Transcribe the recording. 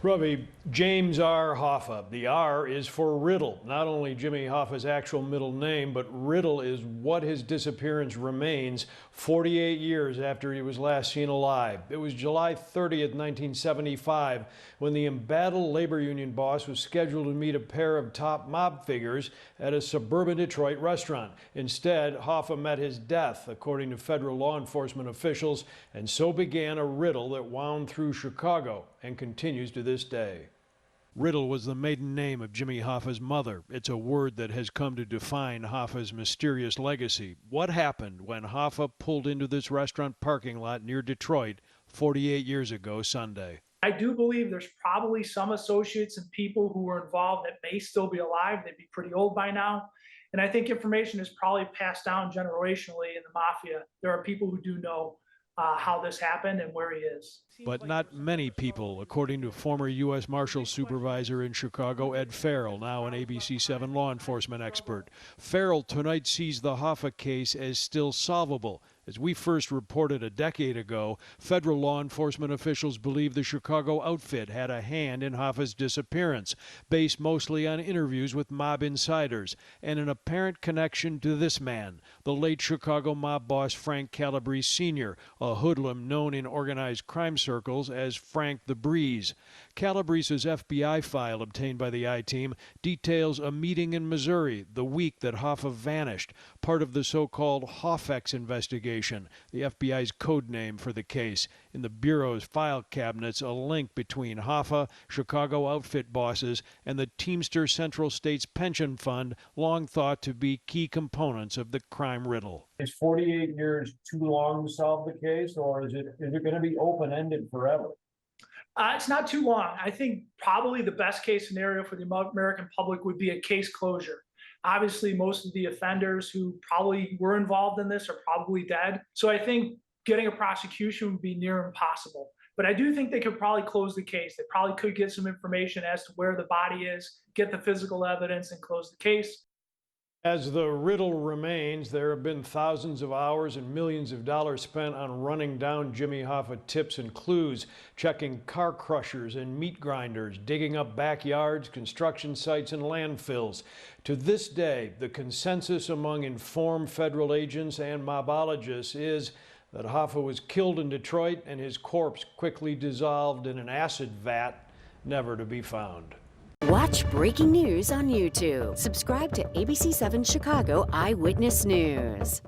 Ravi, James R. Hoffa. The R is for Riddle. Not only Jimmy Hoffa's actual middle name, but Riddle is what his disappearance remains 48 years after he was last seen alive. It was July 30th, 1975, when the embattled labor union boss was scheduled to meet a pair of top mob figures at a suburban Detroit restaurant. Instead, Hoffa met his death, according to federal law enforcement officials, and so began a riddle that wound through Chicago and continues to this day. Riddle was the maiden name of Jimmy Hoffa's mother. It's a word that has come to define Hoffa's mysterious legacy. What happened when Hoffa pulled into this restaurant parking lot near Detroit 48 years ago Sunday? I do believe there's probably some associates and people who were involved that may still be alive. They'd be pretty old by now. And I think information is probably passed down generationally in the mafia. There are people who do know how this happened and where he is. But not many people, according to former U.S. Marshal Supervisor in Chicago, Ed Farrell, now an ABC 7 law enforcement expert. Farrell tonight sees the Hoffa case as still solvable. As we first reported a decade ago, federal law enforcement officials believe the Chicago outfit had a hand in Hoffa's disappearance, based mostly on interviews with mob insiders and an apparent connection to this man, the late Chicago mob boss Frank Calabrese Sr., a hoodlum known in organized crime circles as Frank the Breeze. Calabrese's FBI file obtained by the I-Team details a meeting in Missouri the week that Hoffa vanished, part of the so-called Hoffex investigation, the FBI's code name for the case. In the Bureau's file cabinets, a link between Hoffa, Chicago outfit bosses, and the Teamster Central States Pension Fund, long thought to be key components of the crime riddle. Is 48 years too long to solve the case, or is it going to be open-ended forever? It's not too long. I think probably the best case scenario for the American public would be a case closure. Obviously, most of the offenders who probably were involved in this are probably dead. So I think getting a prosecution would be near impossible. But I do think they could probably close the case. They probably could get some information as to where the body is, get the physical evidence, and close the case. As the riddle remains, there have been thousands of hours and millions of dollars spent on running down Jimmy Hoffa tips and clues, checking car crushers and meat grinders, digging up backyards, construction sites, and landfills. To this day, the consensus among informed federal agents and mobologists is that Hoffa was killed in Detroit and his corpse quickly dissolved in an acid vat, never to be found. Watch breaking news on YouTube. Subscribe to ABC 7 Chicago Eyewitness News.